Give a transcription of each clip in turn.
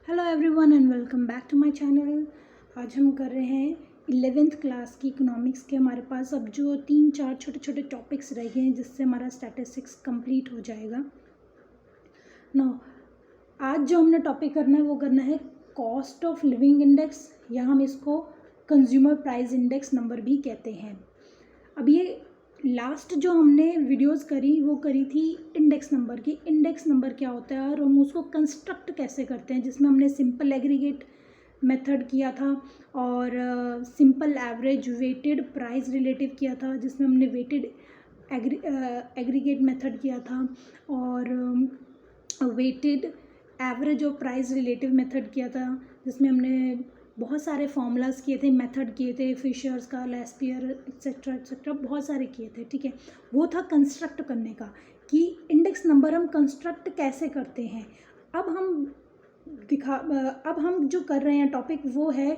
Hello everyone and welcome back to my channel. आज हम कर रहे हैं 11th क्लास की इकोनॉमिक्स के। हमारे पास अब जो 3-4 छोटे छोटे टॉपिक्स रह गए हैं जिससे हमारा स्टैटिस्टिक्स कंप्लीट हो जाएगा। नो आज जो हमने टॉपिक करना है वो करना है कॉस्ट ऑफ लिविंग इंडेक्स, या हम इसको कंज्यूमर प्राइस इंडेक्स नंबर भी कहते हैं। अब ये लास्ट जो हमने वीडियोस करी वो करी थी इंडेक्स नंबर की। इंडेक्स नंबर क्या होता है और हम उसको कंस्ट्रक्ट कैसे करते हैं, जिसमें हमने सिंपल एग्रीगेट मेथड किया था और simple average weighted price relative किया था, जिसमें हमने वेटेड एग्रीगेट मेथड किया था, और वेटेड एवरेज और प्राइस रिलेटिव मेथड किया था, जिसमें हमने बहुत सारे फॉर्मूलाज किए थे, मेथड किए थे, फिशर्स का, लेस्पियर एक्सेट्रा बहुत सारे किए थे। ठीक है, वो था कंस्ट्रक्ट करने का कि इंडेक्स नंबर हम कंस्ट्रक्ट कैसे करते हैं। अब हम जो कर रहे हैं टॉपिक वो है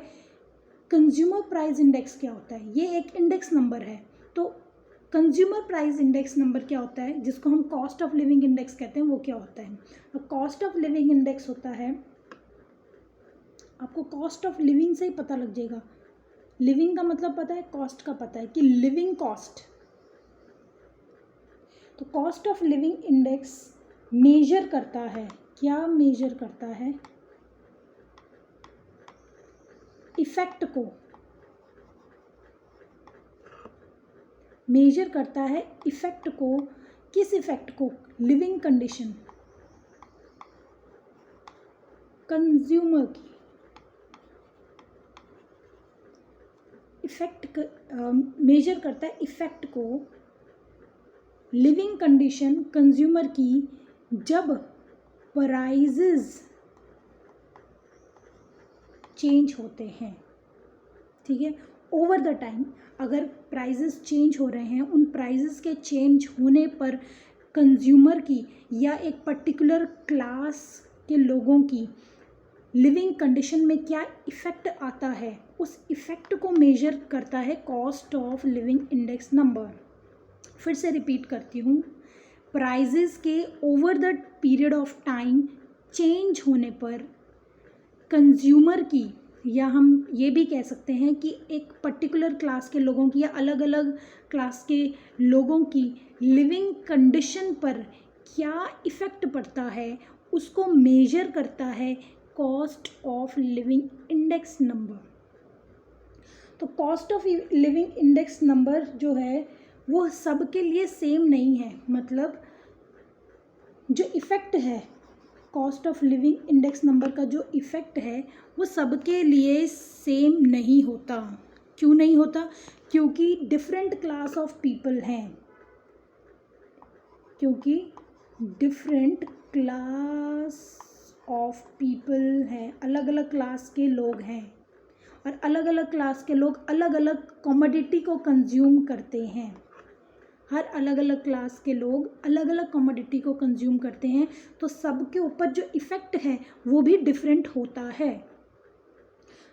कंज्यूमर प्राइस इंडेक्स क्या होता है। ये एक इंडेक्स नंबर है, तो कंज्यूमर प्राइस इंडेक्स नंबर क्या होता है, जिसको हम कॉस्ट ऑफ लिविंग इंडेक्स कहते हैं, वो क्या होता है। कॉस्ट ऑफ लिविंग इंडेक्स होता है, आपको कॉस्ट ऑफ लिविंग से ही पता लग जाएगा। लिविंग का मतलब पता है, कॉस्ट का पता है कि लिविंग कॉस्ट। तो cost of living index major करता है, क्या मेजर करता है, इफेक्ट को मेजर करता है। इफेक्ट को, किस इफेक्ट को, लिविंग कंडीशन, कंज्यूमर की इफेक्ट मेजर करता है इफेक्ट को लिविंग कंडीशन कंज्यूमर की जब प्राइजेज चेंज होते हैं। ठीक है, ओवर द टाइम अगर प्राइजेस चेंज हो रहे हैं, उन प्राइजेस के चेंज होने पर कंज्यूमर की या एक पर्टिकुलर क्लास के लोगों की लिविंग कंडीशन में क्या इफ़ेक्ट आता है, उस इफ़ेक्ट को मेजर करता है cost of living index number. फिर से रिपीट करती हूँ, प्राइजेस के over the period of time change होने पर कंज्यूमर की, या हम ये भी कह सकते हैं कि एक पर्टिकुलर क्लास के लोगों की या अलग अलग क्लास के लोगों की लिविंग कंडीशन पर क्या इफ़ेक्ट पड़ता है, उसको मेजर करता है cost of living index number. तो cost of living index number जो है वो सबके लिए सेम नहीं है। मतलब जो इफ़ेक्ट है cost of living index number का, जो इफ़ेक्ट है वो सबके लिए सेम नहीं होता। क्यों नहीं होता? क्योंकि डिफरेंट क्लास ऑफ पीपल हैं, क्योंकि डिफरेंट क्लास ऑफ पीपल हैं, अलग अलग क्लास के लोग हैं, और अलग अलग क्लास के लोग अलग अलग कमोडिटी को कंज्यूम करते हैं। हर अलग अलग क्लास के लोग अलग अलग कमोडिटी को कंज्यूम करते हैं, तो सबके ऊपर जो इफ़ेक्ट है वो भी डिफरेंट होता है।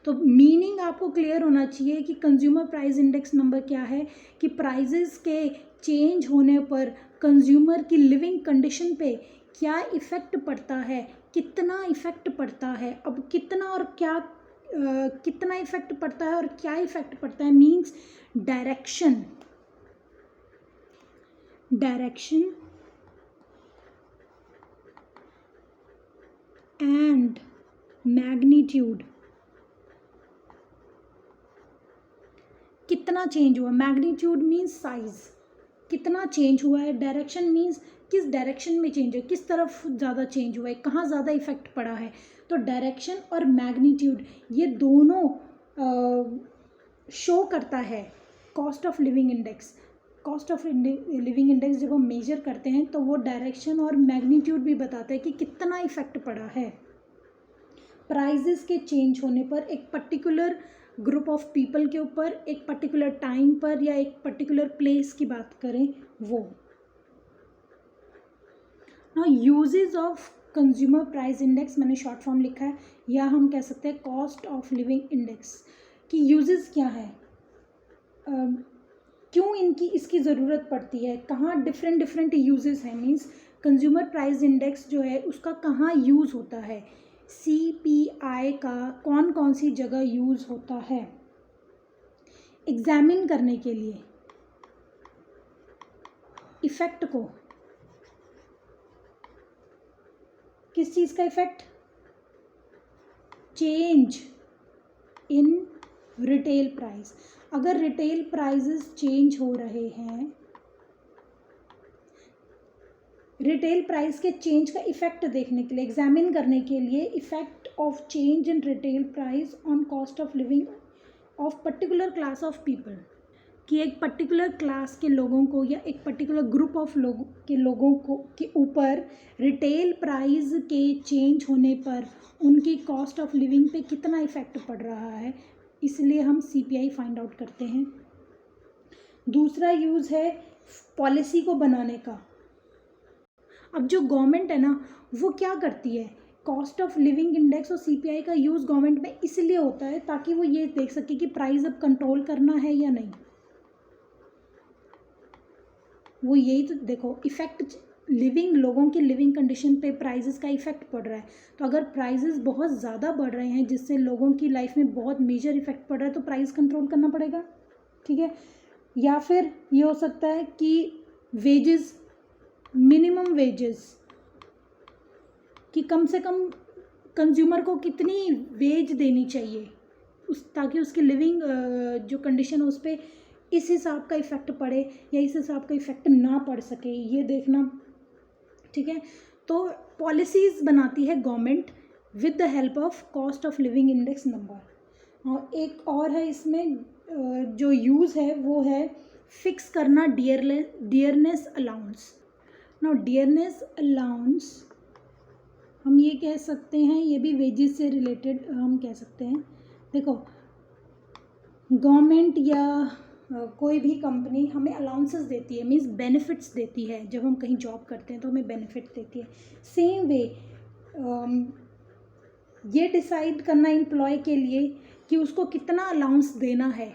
तो मीनिंग आपको क्लियर होना चाहिए कि कंज्यूमर प्राइस इंडेक्स नंबर क्या है, कि प्राइजेस के चेंज होने पर कंज्यूमर की लिविंग कंडीशन पे क्या इफ़ेक्ट पड़ता है, कितना इफ़ेक्ट पड़ता है। अब कितना और क्या, कितना इफ़ेक्ट पड़ता है और क्या इफ़ेक्ट पड़ता है मीन्स डायरेक्शन एंड मैग्नीट्यूड। कितना चेंज हुआ, मैग्नीट्यूड मीन्स साइज, कितना चेंज हुआ है, डायरेक्शन मीन्स किस डायरेक्शन में चेंज है, किस तरफ ज़्यादा चेंज हुआ है, कहाँ ज़्यादा इफेक्ट पड़ा है। तो डायरेक्शन और मैग्नीट्यूड ये दोनों शो करता है cost of living index. Cost of living index जब हम मेजर करते हैं तो वो डायरेक्शन और मैग्नीट्यूड भी बताता है कि कितना इफेक्ट पड़ा है प्राइजेस के चेंज होने पर एक पर्टिकुलर ग्रुप ऑफ पीपल के ऊपर, एक पर्टिकुलर टाइम पर, या एक पर्टिकुलर प्लेस की बात करें वो। Now uses of consumer price index मैंने शॉर्ट फॉर्म लिखा है, या हम कह सकते हैं कॉस्ट ऑफ लिविंग इंडेक्स की यूजेस क्या है, क्यों इसकी ज़रूरत पड़ती है, कहाँ डिफरेंट यूजेस हैं। मीन्स कंज्यूमर प्राइस इंडेक्स जो है उसका कहाँ यूज़ होता है, CPI का कौन कौन सी जगह यूज़ होता है एग्जामिन करने के लिए इफ़ेक्ट को? किस चीज़ का effect? Change in retail price. अगर रिटेल प्राइसेस चेंज हो रहे हैं, रिटेल प्राइस के चेंज का इफेक्ट देखने के लिए, एग्जामिन करने के लिए, effect of change in retail price on cost of living of particular class of people, कि एक पर्टिकुलर क्लास के लोगों को या एक पर्टिकुलर ग्रुप ऑफ लोगों को के ऊपर रिटेल प्राइस के चेंज होने पर उनकी कॉस्ट ऑफ लिविंग पे कितना इफेक्ट पड़ रहा है, इसलिए हम CPI फाइंड आउट करते हैं। दूसरा यूज़ है पॉलिसी को बनाने का। अब जो गवर्नमेंट है ना, वो क्या करती है, कॉस्ट ऑफ लिविंग इंडेक्स और CPI का यूज़ गवर्नमेंट में इसलिए होता है ताकि वो ये देख सके कि प्राइस अब कंट्रोल करना है या नहीं। वो यही तो देखो, इफ़ेक्ट लिविंग, लोगों की लिविंग कंडीशन पे प्राइसेस का इफ़ेक्ट पड़ रहा है। तो अगर प्राइसेस बहुत ज़्यादा बढ़ रहे हैं जिससे लोगों की लाइफ में बहुत मेजर इफ़ेक्ट पड़ रहा है तो प्राइस कंट्रोल करना पड़ेगा, ठीक है। या फिर ये हो सकता है कि वेजेस, मिनिमम वेजेस, कि कम से कम कंज्यूमर को कितनी वेज देनी चाहिए ताकि उसकी लिविंग जो कंडीशन है उस पर इस हिसाब का इफ़ेक्ट पड़े या इस हिसाब का इफ़ेक्ट ना पड़ सके, ये देखना, ठीक है। तो पॉलिसीज़ बनाती है government with the help of cost of living index number. और एक और है इसमें जो यूज़ है वो है फिक्स करना dearness allowance. No, dearness allowance हम ये कह सकते हैं, ये भी वेजेस से रिलेटेड हम कह सकते हैं। देखो, गवर्नमेंट या कोई भी कंपनी हमें अलाउंसेस देती है, मीन्स बेनिफिट्स देती है। जब हम कहीं जॉब करते हैं तो हमें बेनिफिट्स देती है। सेम वे ये डिसाइड करना एम्प्लॉय के लिए कि उसको कितना अलाउंस देना है,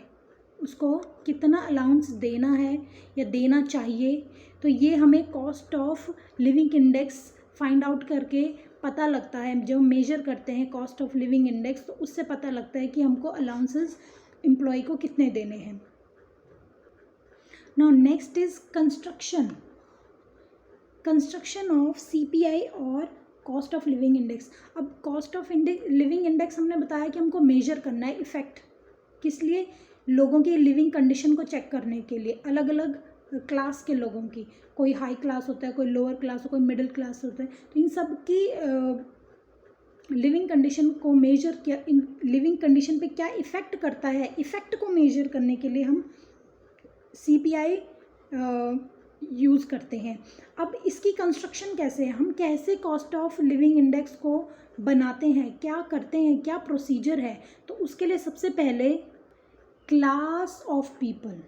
उसको कितना अलाउंस देना है या देना चाहिए, तो ये हमें cost of living index find out करके पता लगता है। जब मेजर करते हैं कॉस्ट ऑफ लिविंग इंडेक्स तो उससे पता लगता है कि हमको अलाउंसेस एम्प्लॉय को कितने देने हैं। Now next is construction of CPI और कॉस्ट ऑफ लिविंग इंडेक्स। अब कॉस्ट ऑफ लिविंग इंडेक्स हमने बताया कि हमको मेजर करना है इफ़ेक्ट, किस लिए, लोगों की लिविंग कंडीशन को चेक करने के लिए, अलग अलग क्लास के लोगों की, कोई हाई क्लास होता है, कोई लोअर क्लास, कोई मिडिल क्लास होता है, तो इन सब की लिविंग कंडीशन को मेजर किया, इन लिविंग कंडीशन पे क्या इफ़ेक्ट करता है, इफ़ेक्ट को मेजर करने के लिए हम CPI यूज़ करते हैं। अब इसकी कंस्ट्रक्शन कैसे है, हम कैसे कॉस्ट ऑफ लिविंग इंडेक्स को बनाते हैं, क्या करते हैं, क्या प्रोसीजर है, तो उसके लिए सबसे पहले क्लास ऑफ पीपल,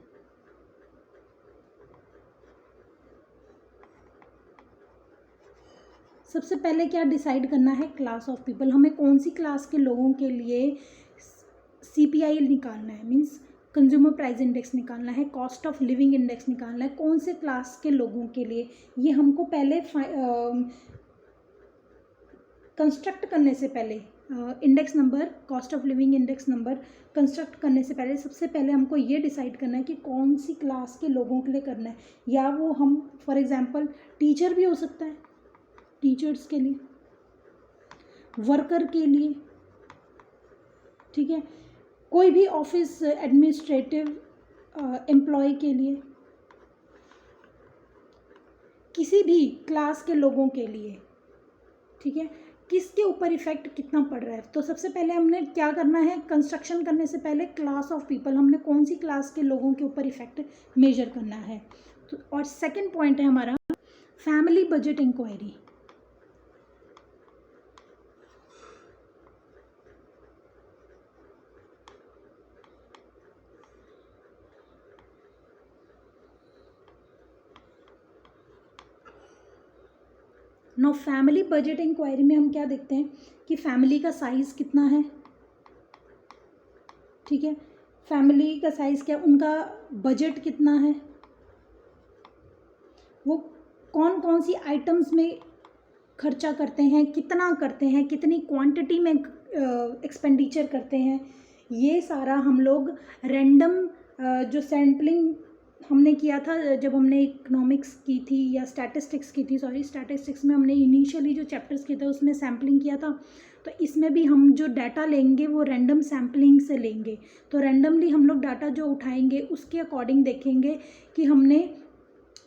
सबसे पहले क्या डिसाइड करना है, क्लास ऑफ पीपल, हमें कौन सी क्लास के लोगों के लिए CPI निकालना है, मीन्स कंज्यूमर प्राइस इंडेक्स निकालना है, कॉस्ट ऑफ लिविंग इंडेक्स निकालना है, कौन से क्लास के लोगों के लिए, ये हमको पहले कंस्ट्रक्ट करने से पहले, index number, cost of living index number construct करने से पहले सबसे पहले हमको ये डिसाइड करना है कि कौन सी क्लास के लोगों के लिए करना है। या वो हम फॉर एग्जांपल टीचर भी हो सकता है, टीचर्स के लिए, वर्कर के लिए, ठीक है, कोई भी ऑफिस एडमिनिस्ट्रेटिव एम्प्लॉय के लिए, किसी भी क्लास के लोगों के लिए, ठीक है, किसके ऊपर इफेक्ट कितना पड़ रहा है। तो सबसे पहले हमने क्या करना है, कंस्ट्रक्शन करने से पहले क्लास ऑफ पीपल, हमने कौन सी क्लास के लोगों के ऊपर इफेक्ट मेजर करना है। तो और सेकंड पॉइंट है हमारा family budget inquiry. No, family budget inquiry में हम क्या देखते हैं कि फैमिली का साइज़ कितना है, ठीक है, फैमिली का साइज़ क्या, उनका बजट कितना है, वो कौन कौन सी आइटम्स में खर्चा करते हैं, कितना करते हैं, कितनी क्वांटिटी में एक्सपेंडिचर करते हैं, ये सारा हम लोग रैंडम जो सैम्पलिंग हमने किया था जब हमने इकोनॉमिक्स की थी या स्टैटिस्टिक्स की थी, सॉरी स्टैटिस्टिक्स में हमने इनिशियली जो चैप्टर्स किए थे उसमें सैम्पलिंग किया था, तो इसमें भी हम जो डाटा लेंगे वो रैंडम सैम्पलिंग से लेंगे। तो रैंडमली हम लोग डाटा जो उठाएंगे उसके अकॉर्डिंग देखेंगे कि हमने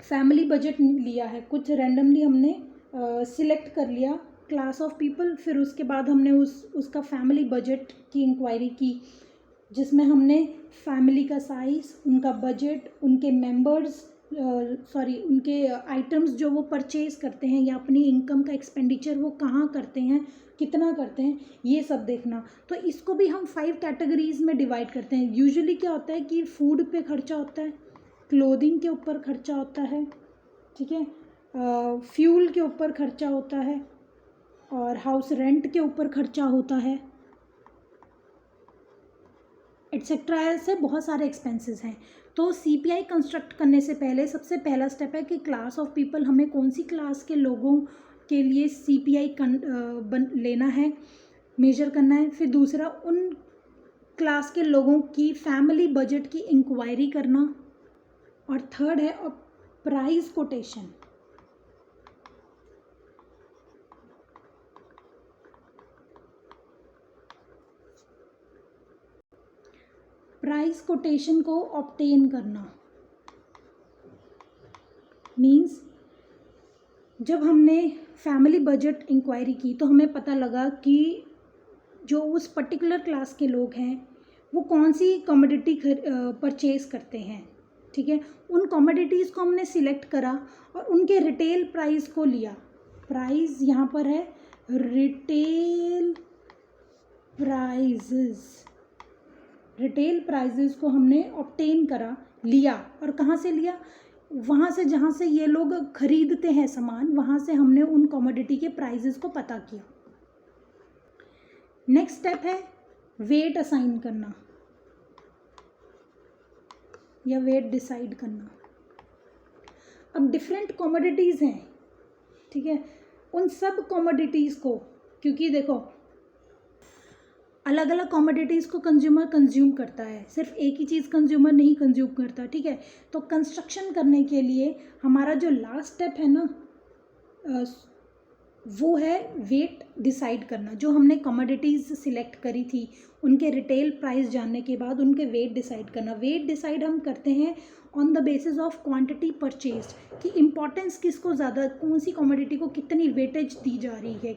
फैमिली बजट लिया है, कुछ रैंडमली हमने सिलेक्ट कर लिया क्लास ऑफ पीपल, फिर उसके बाद हमने उसका फैमिली बजट की इंक्वायरी की, जिसमें हमने फैमिली का साइज़, उनका बजट, उनके मेंबर्स, उनके आइटम्स जो वो परचेज करते हैं या अपनी इनकम का एक्सपेंडिचर वो कहाँ करते हैं, कितना करते हैं, ये सब देखना। तो इसको भी हम 5 कैटेगरीज में डिवाइड करते हैं। यूजुअली क्या होता है कि फूड पे खर्चा होता है, क्लोथिंग के ऊपर खर्चा होता है, ठीक है, फ्यूल के ऊपर खर्चा होता है, और हाउस रेंट के ऊपर खर्चा होता है, एट्सेट्रा। ऐसे बहुत सारे एक्सपेंसेस हैं। तो सीपीआई कंस्ट्रक्ट करने से पहले सबसे पहला स्टेप है कि क्लास ऑफ पीपल, हमें कौन सी क्लास के लोगों के लिए सीपीआई लेना है, मेजर करना है। फिर दूसरा, उन क्लास के लोगों की फैमिली बजट की इंक्वायरी करना, और थर्ड है प्राइस कोटेशन। प्राइस कोटेशन को ऑब्टेन करना मीन्स जब हमने फैमिली बजट इंक्वायरी की तो हमें पता लगा कि जो उस पर्टिकुलर क्लास के लोग हैं वो कौन सी कमोडिटी परचेज करते हैं, ठीक है। उन कमोडिटीज़ को हमने सिलेक्ट करा और उनके रिटेल प्राइस को लिया। प्राइस यहाँ पर है रिटेल प्राइजेस, रिटेल प्राइजेस को हमने ऑब्टेन करा, लिया। और कहाँ से लिया? वहाँ से जहाँ से ये लोग खरीदते हैं सामान, वहाँ से हमने उन कमोडिटी के प्राइजेस को पता किया। नेक्स्ट स्टेप है वेट असाइन करना या वेट डिसाइड करना। अब डिफरेंट कमोडिटीज़ हैं, ठीक है, उन सब कमोडिटीज़ को, क्योंकि देखो अलग अलग कमोडिटीज़ को कंज्यूमर कंज्यूम करता है, सिर्फ एक ही चीज़ कंज्यूमर नहीं कंज्यूम करता, ठीक है। तो कंस्ट्रक्शन करने के लिए हमारा जो लास्ट स्टेप है ना वो है वेट डिसाइड करना। जो हमने कमोडिटीज़ सिलेक्ट करी थी उनके रिटेल प्राइस जानने के बाद उनके वेट डिसाइड करना। वेट डिसाइड हम करते हैं on the basis of quantity purchased, कि इम्पोर्टेंस किसको ज़्यादा, कौन सी कमोडिटी को कितनी वेटेज दी जा रही है,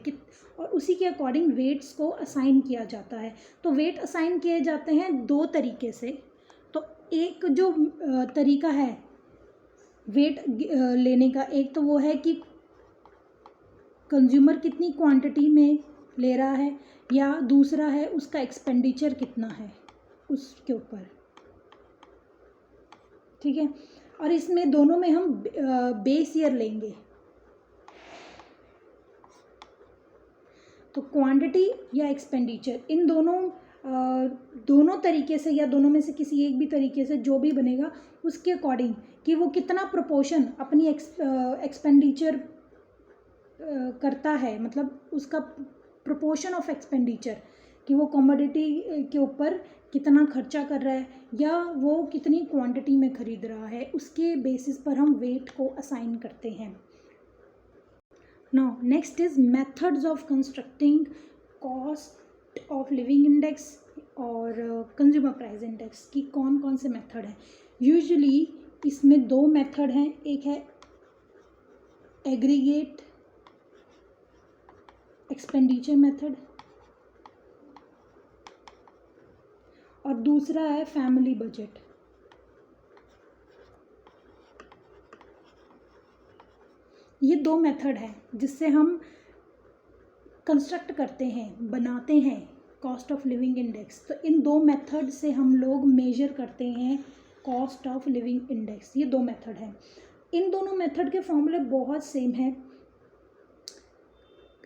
और उसी के अकॉर्डिंग वेट्स को असाइन किया जाता है। तो वेट असाइन किए जाते हैं दो तरीके से। तो एक जो तरीका है वेट लेने का, एक तो वो है कि कंज्यूमर कितनी क्वांटिटी में ले रहा है, या दूसरा है उसका एक्सपेंडिचर कितना है उसके ऊपर, ठीक है। और इसमें दोनों में हम बेस ईयर लेंगे। तो क्वांटिटी या एक्सपेंडिचर, इन दोनों तरीके से या दोनों में से किसी एक भी तरीके से जो भी बनेगा उसके अकॉर्डिंग कि वो कितना प्रोपोर्शन अपनी एक्सपेंडिचर करता है, मतलब उसका प्रोपोर्शन ऑफ एक्सपेंडिचर, कि वो कमोडिटी के ऊपर कितना खर्चा कर रहा है या वो कितनी क्वांटिटी में ख़रीद रहा है, उसके बेसिस पर हम वेट को असाइन करते हैं। Now next is methods of constructing cost of living index और कंज्यूमर प्राइस इंडेक्स की कौन कौन से मेथड हैं। यूजुअली इसमें दो मेथड हैं, एक है एग्रीगेट एक्सपेंडिचर मेथड और दूसरा है फैमिली बजट। ये दो मेथड हैं जिससे हम कंस्ट्रक्ट करते हैं, बनाते हैं कॉस्ट ऑफ लिविंग इंडेक्स। तो इन दो मेथड से हम लोग मेजर करते हैं कॉस्ट ऑफ लिविंग इंडेक्स। ये दो मेथड हैं। इन दोनों मेथड के फॉर्मूले बहुत सेम है।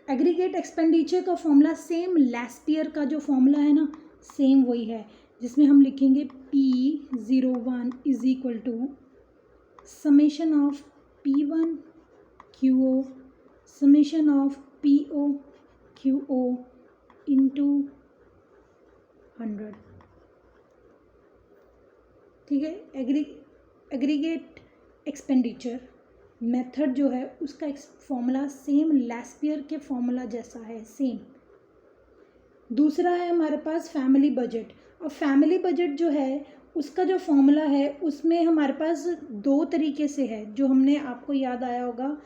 एग्रीगेट एक्सपेंडिचर का फॉर्मूला सेम लैस्पियर का जो फॉर्मूला है ना, सेम वही है, जिसमें हम लिखेंगे P01 is equal to summation of P1 QO summation of P O Q O into 100, ठीक है। एग्रीगेट एक्सपेंडिचर मेथड जो है उसका फॉर्मूला सेम लैस्पियर के फॉर्मूला जैसा है, सेम। दूसरा है हमारे पास फैमिली बजट। और फैमिली बजट जो है उसका जो फॉर्मूला है उसमें हमारे पास दो तरीके से है, जो हमने आपको याद आया होगा,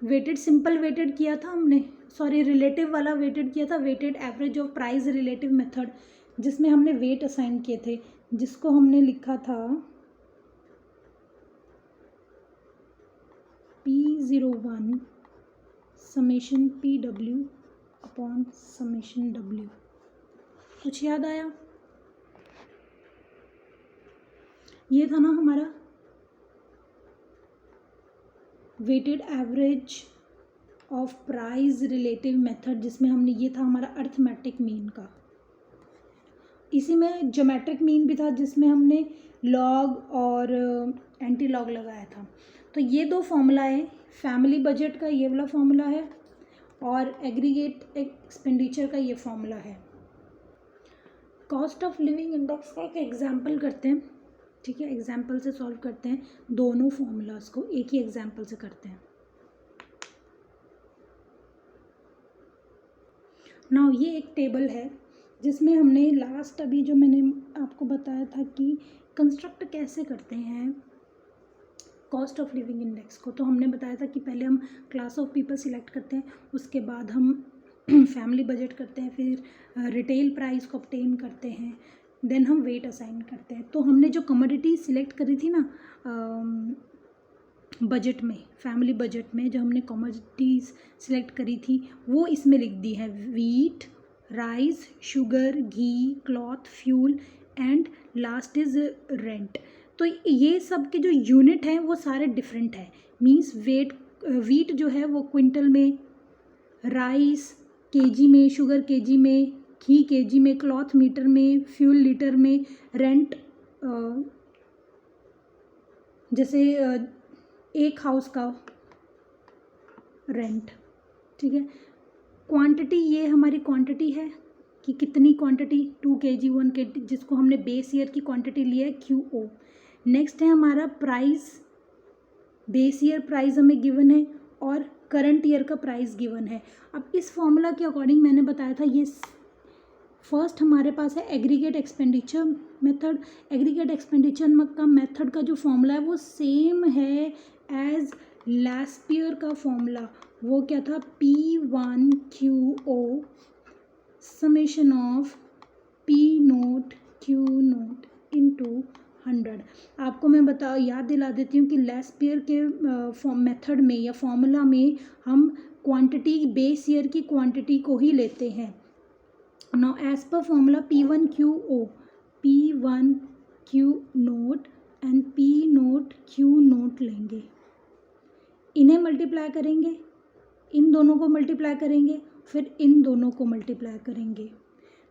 वेटेड सिंपल वेटेड किया था हमने, सॉरी रिलेटिव वाला वेटेड किया था, weighted average of price relative method, जिसमें हमने वेट असाइन किए थे, जिसको हमने लिखा था P01 समेशन PW अपॉन समेशन W। कुछ याद आया? ये था ना हमारा weighted average of price relative method, जिसमें हमने, ये था हमारा अर्थमेटिक मीन का। इसी में ज्योमेट्रिक मीन भी था, जिसमें हमने लॉग और एंटी लॉग लगाया था। तो ये दो फॉर्मूला है, फैमिली बजट का ये वाला फॉर्मूला है और एग्रीगेट एक्सपेंडिचर का ये फॉर्मूला है। कॉस्ट ऑफ लिविंग इंडेक्स का एक एग्जाम्पल करते हैं, ठीक है। एग्जाम्पल से सॉल्व करते हैं, दोनों फॉर्मूलाज को एक ही एग्जाम्पल से करते हैं। नाउ ये एक टेबल है जिसमें हमने लास्ट अभी जो मैंने आपको बताया था कि कंस्ट्रक्ट कैसे करते हैं कॉस्ट ऑफ लिविंग इंडेक्स को। तो हमने बताया था कि पहले हम क्लास ऑफ पीपल सिलेक्ट करते हैं, उसके बाद हम फैमिली बजट करते हैं, फिर रिटेल प्राइस को ऑब्टेन करते हैं, देन हम वेट असाइन करते हैं। तो हमने जो कमोडिटी सिलेक्ट करी थी ना बजट में, फैमिली बजट में जो हमने कमोडिटीज़ सिलेक्ट करी थी वो इसमें लिख दी है, wheat, rice, sugar, ghee, cloth, fuel and last is rent. तो ये सब के जो यूनिट हैं वो सारे डिफरेंट हैं, मींस वीट जो है वो क्विंटल में, राइस केजी में, शुगर केजी में, घी केजी में, क्लॉथ मीटर में, फ्यूल लीटर में, रेंट जैसे एक हाउस का रेंट, ठीक है। क्वांटिटी, ये हमारी क्वांटिटी है कि कितनी क्वांटिटी, 2 kg 1 kg, जिसको हमने बेस ईयर की क्वांटिटी ली है QO। नेक्स्ट है हमारा प्राइस, बेस ईयर प्राइस हमें गिवन है और करंट ईयर का प्राइस गिवन है। अब इस फॉर्मूला के अकॉर्डिंग मैंने बताया था, ये फर्स्ट हमारे पास है aggregate expenditure method. Aggregate expenditure का मेथड का जो फॉर्मूला है वो सेम है एज लैस्पियर का फॉर्मूला। वो क्या था, P1QO summation of P not Q note into 100। आपको मैं याद दिला देती हूँ कि लैस्पियर के मेथड में या फॉर्मूला में हम क्वांटिटी, बेस ईयर की क्वांटिटी को ही लेते हैं। Now as per formula P1QO, P1Q not and P not Q not लेंगे, इन्हें मल्टीप्लाई करेंगे, इन दोनों को मल्टीप्लाई करेंगे, फिर इन दोनों को मल्टीप्लाई करेंगे।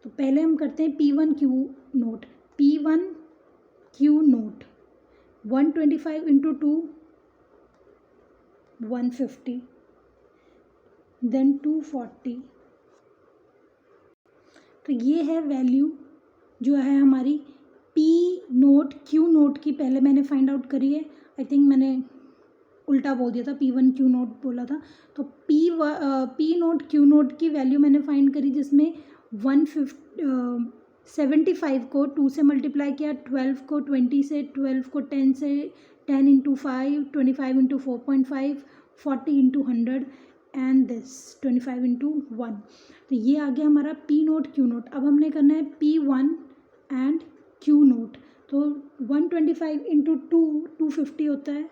तो पहले हम करते हैं P1Q note, P1Q note 125 into 2 150, then 240। तो ये है वैल्यू जो है हमारी P नोट Q नोट की, पहले मैंने फाइंड आउट करी है। आई थिंक मैंने उल्टा बोल दिया था, P1Q नोट बोला था। तो P नोट Q नोट की वैल्यू मैंने फाइंड करी, जिसमें 75 को 2 से मल्टीप्लाई किया, 12 को 20 से, 12 को 10 से, 10 into 5, 25 into 4.5, 40 into 100 and this 25 into 1। तो ये आ गया हमारा P नोट Q नोट। अब हमने करना है P1 एंड Q नोट। तो 125 इंटू 2 250 होता है,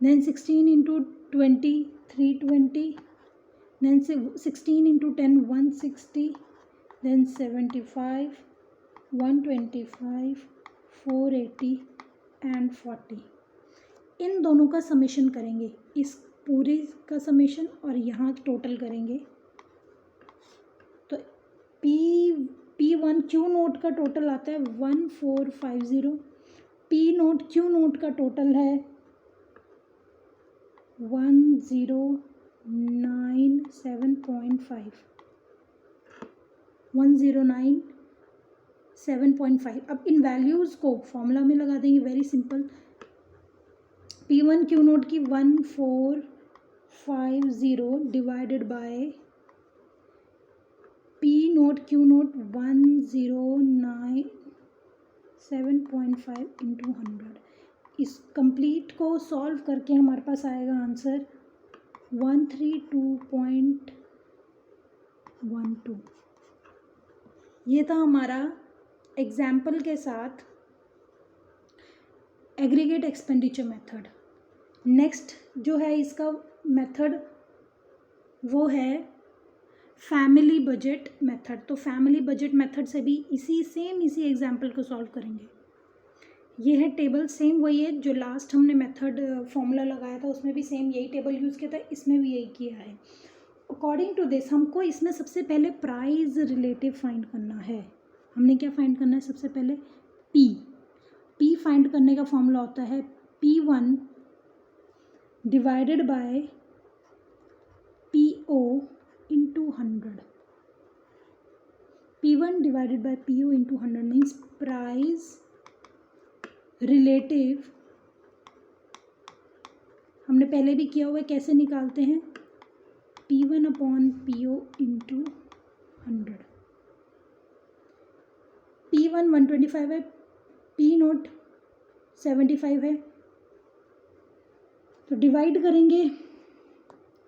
then 16 into 20 320, then 16 into 10 160, then 75 125 480 and 40। इन दोनों का समेशन करेंगे, इस पूरे का समेशन और यहाँ टोटल करेंगे। तो P1Q नोट का टोटल आता है 1450 पी नोट क्यू नोट का टोटल है 1097.5 अब इन वैल्यूज़ को फॉर्मूला में लगा देंगे, very simple. P1 Q note की 1450 divided by P note Q note 1097.5 into 100। इस कंप्लीट को सॉल्व करके हमारे पास आएगा आंसर 132.12। ये था हमारा एग्जाम्पल के साथ एग्रीगेट एक्सपेंडिचर मेथड। नेक्स्ट जो है इसका मेथड वो है फैमिली बजट मेथड। तो फैमिली बजट मेथड से भी इसी एग्जाम्पल को सॉल्व करेंगे। ये है टेबल, सेम वही है जो लास्ट हमने मेथड फॉर्मूला लगाया था, उसमें भी सेम यही टेबल यूज़ किया था, इसमें भी यही किया है। अकॉर्डिंग टू दिस हमको इसमें सबसे पहले प्राइस रिलेटिव फाइंड करना है। हमने क्या फाइंड करना है? सबसे पहले पी फाइंड करने का फॉर्मूला होता है P1 divided by PO into 100। P1 divided by PO into 100 means price relative. हमने पहले भी किया हुआ है, कैसे निकालते हैं? P1 upon PO into 100। P1 125 है, P नोट 75 है, तो डिवाइड करेंगे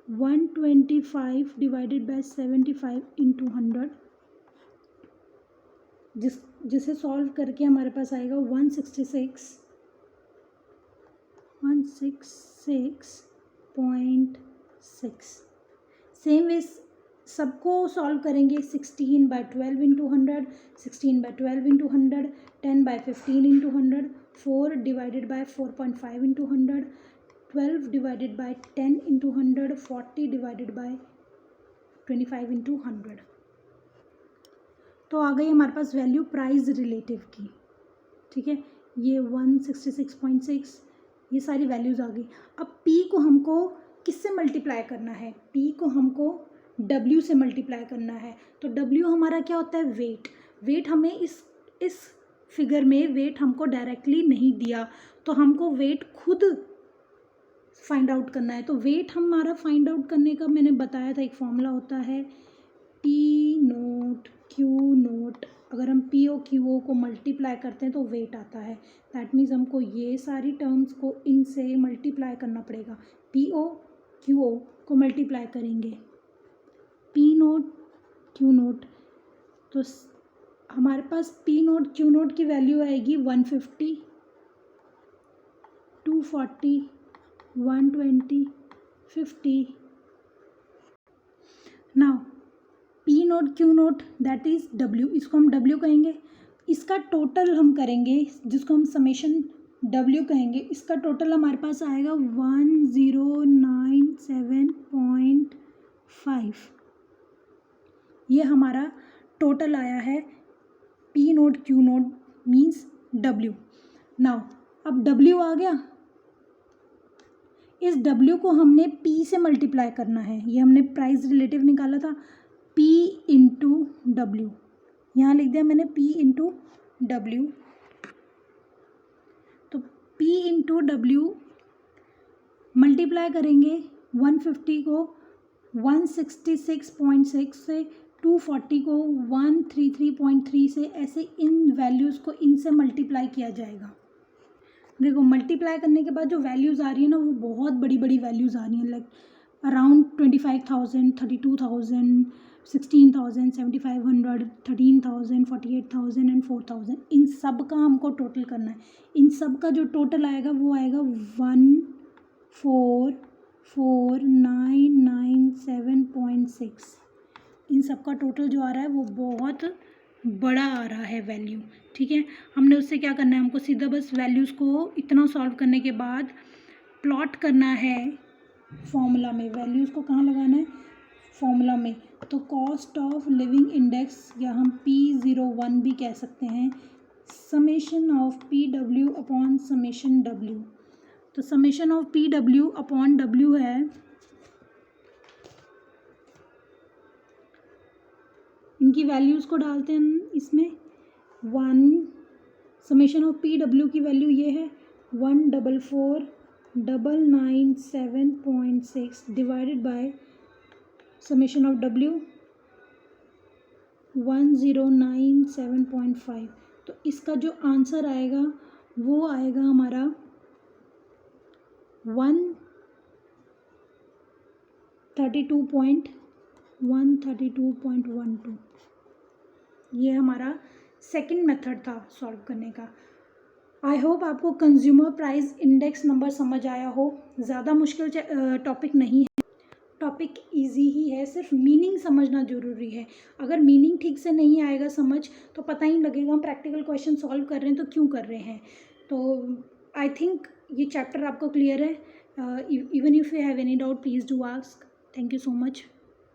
125 डिवाइडेड बाय 75 इंटू 100, जिसे सॉल्व करके हमारे पास आएगा 166.6। सेम वे सबको सॉल्व करेंगे 16/12 into 100, 16/12 into 100, 10/15 into 100, 4 divided by 4.5 into 100, 12 divided by 10 into 100, 40 divided by 25 into 100। तो आ गई हमारे पास वैल्यू प्राइस रिलेटिव की। ठीक है, ये 166.6, ये सारी वैल्यूज़ आ गई। अब P को हमको किससे मल्टीप्लाई करना है? P को हमको W से मल्टीप्लाई करना है। तो W हमारा क्या होता है? वेट हमें इस फिगर में वेट हमको डायरेक्टली नहीं दिया, तो हमको वेट खुद फाइंड आउट करना है। तो वेट हमारा फाइंड आउट करने का मैंने बताया था, एक फॉर्मूला होता है P नोट Q नोट। अगर हम PO QO को मल्टीप्लाई करते हैं तो वेट आता है। दैट मीन्स हमको ये सारी टर्म्स को इनसे मल्टीप्लाई करना पड़ेगा। PO QO को मल्टीप्लाई करेंगे P नोट Q नोट, तो हमारे पास P नोट Q नोट की वैल्यू आएगी 150, 240, 120, 50। Now P not Q note that is W, इसको हम W कहेंगे। इसका टोटल हम करेंगे, जिसको हम समेशन W कहेंगे, इसका टोटल हमारे पास आएगा 1097.5। ये हमारा टोटल आया है P not Q note means W। Now अब W आ गया, इस W को हमने P से मल्टीप्लाई करना है। ये हमने प्राइस रिलेटिव निकाला था, P इंटू W, यहाँ लिख दिया मैंने P इंटू W। तो P इंटू W मल्टीप्लाई करेंगे 150 को 166.6 से, 240 को 133.3 से, ऐसे इन वैल्यूज़ को इनसे मल्टीप्लाई किया जाएगा। देखो मल्टीप्लाई करने के बाद जो वैल्यूज़ आ रही है ना, वो बहुत बड़ी बड़ी वैल्यूज़ आ रही हैं, लाइक अराउंड 25,000, 32,000, 16,000, 7,500, 13,000, 48,000 एंड 4,000। इन सब का हमको टोटल करना है। इन सब का जो टोटल आएगा वो आएगा 144,997.6। इन सब का टोटल जो आ रहा है वो बहुत बड़ा आ रहा है वैल्यू। ठीक है, हमने उससे क्या करना है? हमको सीधा बस वैल्यूज़ को इतना सॉल्व करने के बाद प्लॉट करना है फॉर्मूला में। वैल्यूज़ को कहाँ लगाना है? फॉर्मूला में। तो कॉस्ट ऑफ लिविंग इंडेक्स, या हम P01 भी कह सकते हैं, summation of P W upon summation W. तो summation of P W upon W है इनकी वैल्यूज़ को डालते हैं हम इसमें। 1 समेशन ऑफ पी डब्ल्यू की वैल्यू ये है 144,997.6 divided by summation of W 1097.5। तो इसका जो आंसर आएगा वो आएगा हमारा 132.12। ये हमारा सेकंड मेथड था सॉल्व करने का। आई होप आपको कंज्यूमर प्राइस इंडेक्स नंबर समझ आया हो। ज़्यादा मुश्किल टॉपिक नहीं है, टॉपिक इजी ही है, सिर्फ मीनिंग समझना ज़रूरी है। अगर मीनिंग ठीक से नहीं आएगा समझ तो पता ही लगेगा हम प्रैक्टिकल क्वेश्चन सॉल्व कर रहे हैं तो क्यों कर रहे हैं। तो आई थिंक ये चैप्टर आपको क्लियर है। Even if you have any doubt please do ask. Thank you so much.